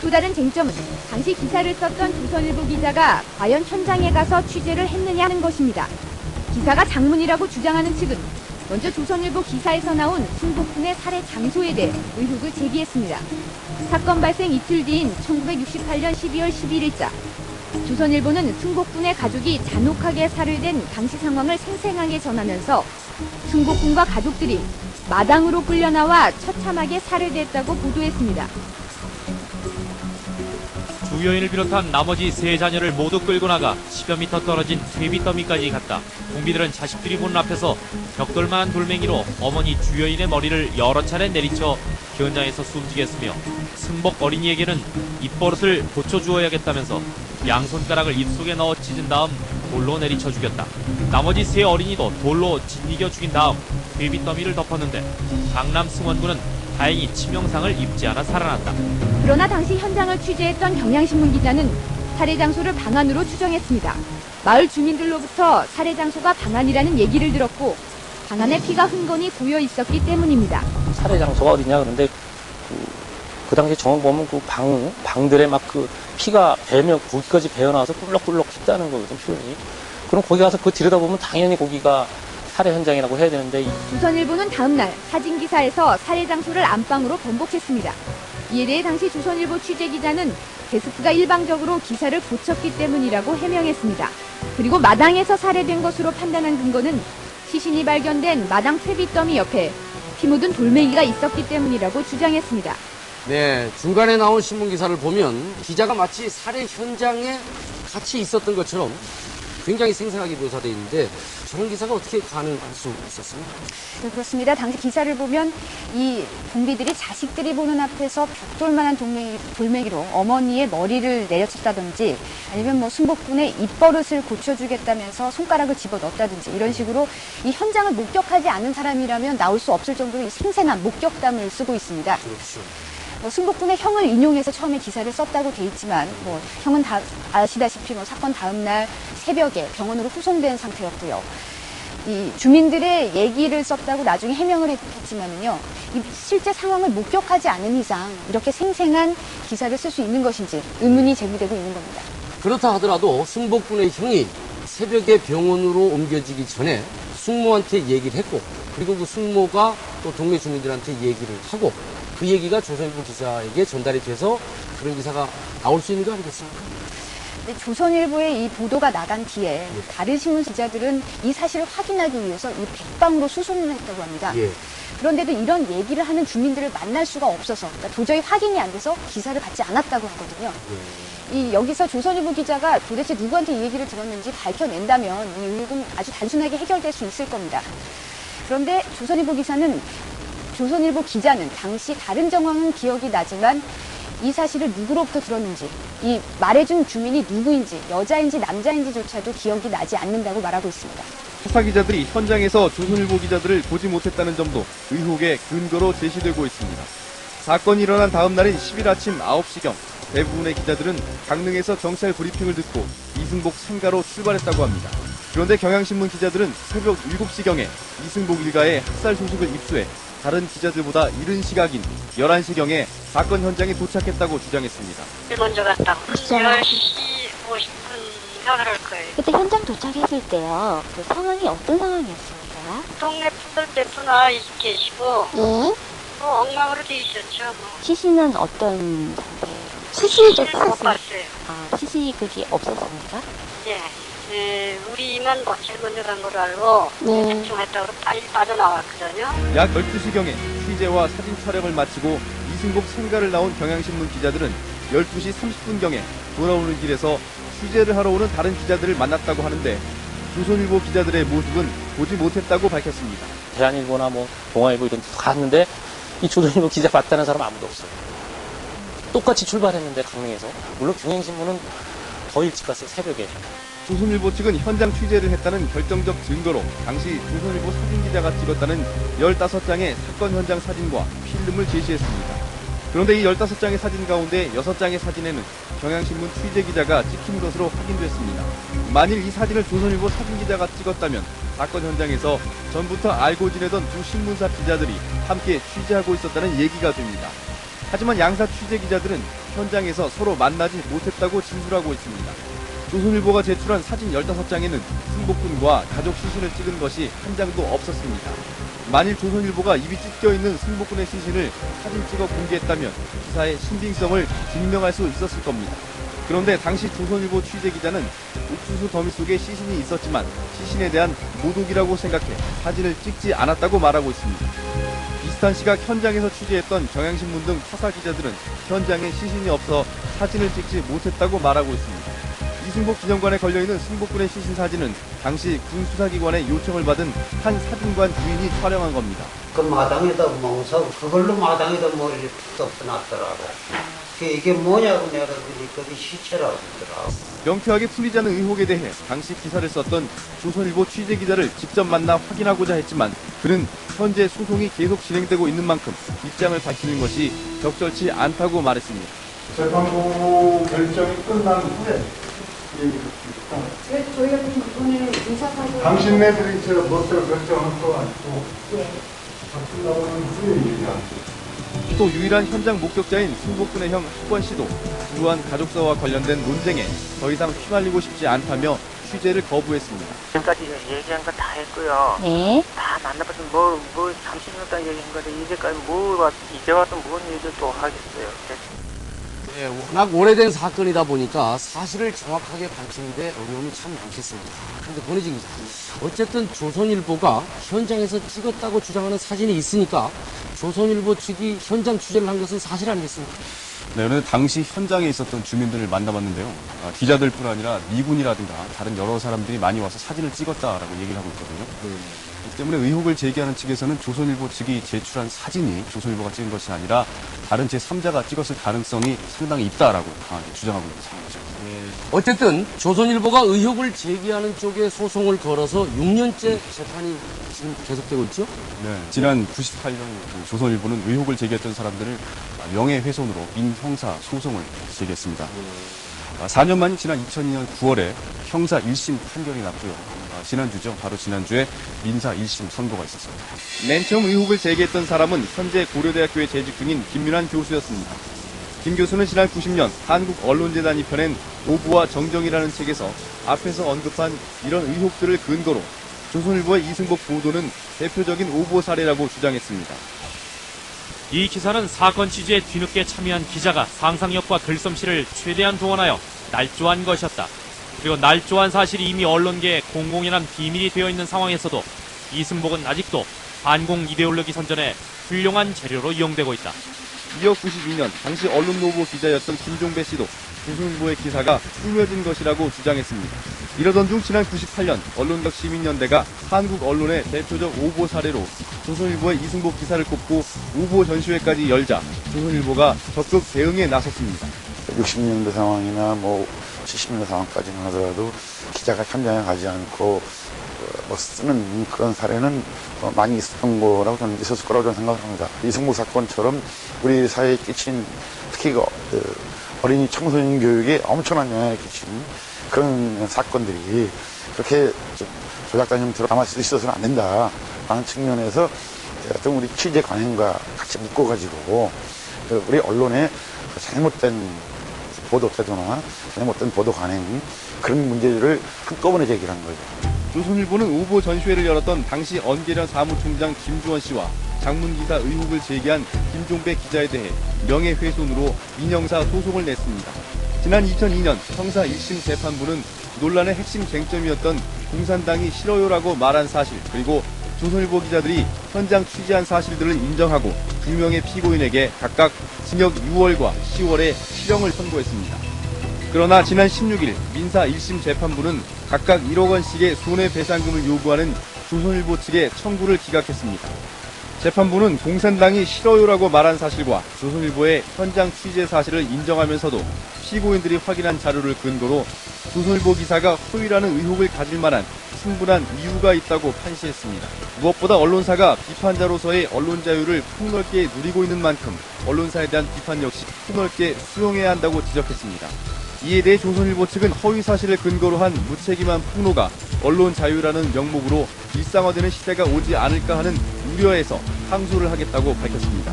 또 다른 쟁점은 당시 기사를 썼던 조선일보 기자가 과연 현장에 가서 취재를 했느냐는 것입니다. 기사가 장문이라고 주장하는 측은 먼저 조선일보 기사에서 나온 승복군의 살해 장소에 대해 의혹을 제기했습니다. 사건 발생 이틀 뒤인 1968년 12월 11일자 조선일보는 승복군의 가족이 잔혹하게 살해된 당시 상황을 생생하게 전하면서 승복군과 가족들이 마당으로 끌려나와 처참하게 살해됐다고 보도했습니다. 주 여인을 비롯한 나머지 세 자녀를 모두 끌고 나가 10여 미터 떨어진 퇴비 더미까지 갔다. 공비들은 자식들이 보는 앞에서 벽돌만한 돌멩이로 어머니 주 여인의 머리를 여러 차례 내리쳐 현장에서 숨지게 했으며 승복 어린이에게는 입버릇을 고쳐주어야겠다면서 양손가락을 입속에 넣어 찢은 다음 돌로 내리쳐 죽였다. 나머지 세 어린이도 돌로 짓이겨 죽인 다음 퇴비 더미를 덮었는데 강남 승원군은 다행히 치명상을 입지 않아 살아났다. 그러나 당시 현장을 취재했던 경향신문 기자는 살해 장소를 방안으로 추정했습니다. 마을 주민들로부터 살해 장소가 방안이라는 얘기를 들었고 방안에 피가 흥건히 고여 있었기 때문입니다. 살해 장소가 어디냐 그런데 그 당시 정원 보면 그 방들에 막 그 피가 거기까지 배어나와서 꿀럭꿀럭 했다는 거거든, 표현이. 그럼 거기 가서 그거 들여다보면 당연히 거기가 살해 현장이라고 해야 되는데. 조선일보는 다음 날 사진 기사에서 살해 장소를 안방으로 번복했습니다. 이에 대해 당시 조선일보 취재기자는 데스크가 일방적으로 기사를 고쳤기 때문이라고 해명했습니다. 그리고 마당에서 살해된 것으로 판단한 근거는 시신이 발견된 마당 퇴비더미 옆에 피 묻은 돌멩이가 있었기 때문이라고 주장했습니다. 네, 중간에 나온 신문 기사를 보면 기자가 마치 살해 현장에 같이 있었던 것처럼 굉장히 생생하게 묘사되어 있는데 저런 기사가 어떻게 가능할 수 있었습니까? 네, 그렇습니다. 당시 기사를 보면 이 공비들이 자식들이 보는 앞에서 벽돌만한 돌멩이로 어머니의 머리를 내려쳤다든지 아니면 승복군의 입버릇을 고쳐주겠다면서 손가락을 집어넣었다든지 이런 식으로 이 현장을 목격하지 않은 사람이라면 나올 수 없을 정도의 생생한 목격담을 쓰고 있습니다. 그렇죠. 승복군의 형을 인용해서 처음에 기사를 썼다고 돼 있지만 형은 다 아시다시피 사건 다음 날 새벽에 병원으로 후송된 상태였고요. 이 주민들의 얘기를 썼다고 나중에 해명을 했지만은요, 이 실제 상황을 목격하지 않은 이상 이렇게 생생한 기사를 쓸 수 있는 것인지 의문이 제기되고 있는 겁니다. 그렇다 하더라도 승복군의 형이 새벽에 병원으로 옮겨지기 전에 숙모한테 얘기를 했고 그리고 그 숙모가 또 동네 주민들한테 얘기를 하고 그 얘기가 조선일보 기자에게 전달이 돼서 그런 기사가 나올 수 있는 거 아니겠습니까? 조선일보의 이 보도가 나간 뒤에 다른 신문 기자들은 이 사실을 확인하기 위해서 이 백방으로 수소문을 했다고 합니다. 예. 그런데도 이런 얘기를 하는 주민들을 만날 수가 없어서 그러니까 도저히 확인이 안 돼서 기사를 받지 않았다고 하거든요. 여기서 조선일보 기자가 도대체 누구한테 이 얘기를 들었는지 밝혀낸다면 이 의혹은 아주 단순하게 해결될 수 있을 겁니다. 그런데 조선일보 기자는 당시 다른 정황은 기억이 나지만 이 사실을 누구로부터 들었는지, 이 말해준 주민이 누구인지, 여자인지 남자인지조차도 기억이 나지 않는다고 말하고 있습니다. 수사 기자들이 현장에서 조선일보 기자들을 보지 못했다는 점도 의혹의 근거로 제시되고 있습니다. 사건이 일어난 다음 날인 10일 아침 9시경 대부분의 기자들은 강릉에서 경찰 브리핑을 듣고 이승복 상가로 출발했다고 합니다. 그런데 경향신문 기자들은 새벽 7시경에 이승복 일가의 학살 소식을 입수해 다른 기자들보다 이른 시각인 11시경에 사건 현장에 도착했다고 주장했습니다. 먼저 갔다고. 10시 50분 할 거예요. 그때 현장 도착했을 때요. 그 상황이 어떤 상황이었습니까? 동네 분들 대표나 계시고 예? 엉망으로 돼 있었죠. 시신은 어떤 상태예요? 시신도 못 봤어요. 시신이 그게 없었습니까? 네, 우리만 제일 먼저 간 걸로 알고 대충 했다고 빨리 빠져나왔거든요. 약 12시경에 취재와 사진 촬영을 마치고 이승복 상가를 나온 경향신문 기자들은 12시 30분경에 돌아오는 길에서 취재를 하러 오는 다른 기자들을 만났다고 하는데 조선일보 기자들의 모습은 보지 못했다고 밝혔습니다. 대한일보나 동아일보 이런 데 갔는데 이 조선일보 기자 봤다는 사람 아무도 없어요. 똑같이 출발했는데 강릉에서. 물론 경향신문은 더 일찍 갔어요, 새벽에. 조선일보 측은 현장 취재를 했다는 결정적 증거로 당시 조선일보 사진기자가 찍었다는 15장의 사건 현장 사진과 필름을 제시했습니다. 그런데 이 15장의 사진 가운데 6장의 사진에는 경향신문 취재기자가 찍힌 것으로 확인됐습니다. 만일 이 사진을 조선일보 사진기자가 찍었다면 사건 현장에서 전부터 알고 지내던 두 신문사 기자들이 함께 취재하고 있었다는 얘기가 됩니다. 하지만 양사 취재 기자들은 현장에서 서로 만나지 못했다고 진술하고 있습니다. 조선일보가 제출한 사진 15장에는 승복군과 가족 시신을 찍은 것이 한 장도 없었습니다. 만일 조선일보가 입이 찢겨있는 승복군의 시신을 사진 찍어 공개했다면 기사의 신빙성을 증명할 수 있었을 겁니다. 그런데 당시 조선일보 취재기자는 옥수수 더미 속에 시신이 있었지만 시신에 대한 모독이라고 생각해 사진을 찍지 않았다고 말하고 있습니다. 비슷한 시각 현장에서 취재했던 경향신문 등 타사 기자들은 현장에 시신이 없어 사진을 찍지 못했다고 말하고 있습니다. 이승복 기념관에 걸려있는 승복군의 시신 사진은 당시 군수사기관의 요청을 받은 한 사진관 주인이 촬영한 겁니다. 그 마당에다 멍서 그걸로 마당에다 머리를 덮어놨더라고. 이게 뭐냐고 내가 그게 시체라고 그러더라고. 명쾌하게 풀리지 않은 의혹에 대해 당시 기사를 썼던 조선일보 취재기자를 직접 만나 확인하고자 했지만 그는 현재 소송이 계속 진행되고 있는 만큼 입장을 밝히는 것이 적절치 않다고 말했습니다. 재판부 결정이 끝난 후에 그래서 저희가 지금 이번에 인사사고 당신네들이 저 뭣을 결정할 거 아니고 끝나고 난 후에 얘기하죠. 또 유일한 현장 목격자인 승복군의 형 학권 씨도 주한 가족사와 관련된 논쟁에 더 이상 휘말리고 싶지 않다며 취재를 거부했습니다. 지금까지 얘기한 거 다 했고요. 네. 다 만나봐서 뭐 잠시 전에 얘기한 거데 이제까지 이제 와서 뭔 얘기를 또 하겠어요. 네, 워낙 오래된 사건이다 보니까 사실을 정확하게 밝히는데 어려움이 참 많겠습니다. 그런데 권혜진 기자, 어쨌든 조선일보가 현장에서 찍었다고 주장하는 사진이 있으니까 조선일보 측이 현장 취재를 한 것은 사실 아니겠습니까? 네, 그런데 당시 현장에 있었던 주민들을 만나봤는데요. 기자들뿐 아니라 미군이라든가 다른 여러 사람들이 많이 와서 사진을 찍었다라고 얘기를 하고 있거든요. 그렇기 때문에 의혹을 제기하는 측에서는 조선일보 측이 제출한 사진이 조선일보가 찍은 것이 아니라 다른 제3자가 찍었을 가능성이 상당히 있다라고 강하게 주장하고 있는 상황이죠. 어쨌든 조선일보가 의혹을 제기하는 쪽에 소송을 걸어서 6년째 재판이 지금 계속되고 있죠? 네, 지난 98년 조선일보는 의혹을 제기했던 사람들을 명예훼손으로 민형사 소송을 제기했습니다. 4년 만인 지난 2002년 9월에 형사 1심 판결이 났고요. 지난주죠. 바로 지난주에 민사 1심 선고가 있었습니다. 맨 처음 의혹을 제기했던 사람은 현재 고려대학교에 재직 중인 김윤환 교수였습니다. 김 교수는 지난 90년 한국언론재단이 펴낸 오부와 정정이라는 책에서 앞에서 언급한 이런 의혹들을 근거로 조선일보의 이승복 보도는 대표적인 오보 사례라고 주장했습니다. 이 기사는 사건 취재에 뒤늦게 참여한 기자가 상상력과 글솜씨를 최대한 동원하여 날조한 것이었다. 그리고 날조한 사실이 이미 언론계에 공공연한 비밀이 되어 있는 상황에서도 이승복은 아직도 반공 이데올로기 선전에 훌륭한 재료로 이용되고 있다. 이어 92년 당시 언론노보 기자였던 김종배 씨도 조선일보의 기사가 꾸며진 것이라고 주장했습니다. 이러던 중 지난 98년 언론적 시민연대가 한국 언론의 대표적 오보 사례로 조선일보의 이승복 기사를 꼽고 오보 전시회까지 열자 조선일보가 적극 대응에 나섰습니다. 60년대 상황이나 70년대 상황까지는 하더라도 기자가 현장에 가지 않고 쓰는 그런 사례는 많이 있었던 거라고 저는 있었을 거라고 저는 생각을 합니다. 이승복 사건처럼 우리 사회에 끼친 특히 어린이 청소년 교육에 엄청난 영향을 끼친 그런 사건들이 그렇게 조작된 형태로 담아 있어서는 안 된다라는 측면에서 좀 우리 취재 관행과 같이 묶어가지고 우리 언론의 잘못된 보도 태도나 잘못된 보도 관행 그런 문제들을 한꺼번에 제기한 거죠. 조선일보는 오보 전시회를 열었던 당시 언계련 사무총장 김주원 씨와 장문기사 의혹을 제기한 김종배 기자에 대해 명예훼손으로 민형사 소송을 냈습니다. 지난 2002년 형사 1심 재판부는 논란의 핵심 쟁점이었던 공산당이 싫어요라고 말한 사실 그리고 조선일보 기자들이 현장 취재한 사실들을 인정하고 두 명의 피고인에게 각각 징역 6월과 10월의 실형을 선고했습니다. 그러나 지난 16일 민사 1심 재판부는 각각 1억 원씩의 손해배상금을 요구하는 조선일보 측의 청구를 기각했습니다. 재판부는 공산당이 싫어요라고 말한 사실과 조선일보의 현장 취재 사실을 인정하면서도 피고인들이 확인한 자료를 근거로 조선일보 기사가 허위라는 의혹을 가질 만한 충분한 이유가 있다고 판시했습니다. 무엇보다 언론사가 비판자로서의 언론 자유를 폭넓게 누리고 있는 만큼 언론사에 대한 비판 역시 폭넓게 수용해야 한다고 지적했습니다. 이에 대해 조선일보 측은 허위 사실을 근거로 한 무책임한 폭로가 언론 자유라는 명목으로 일상화되는 시대가 오지 않을까 하는 우려에서 항소를 하겠다고 밝혔습니다.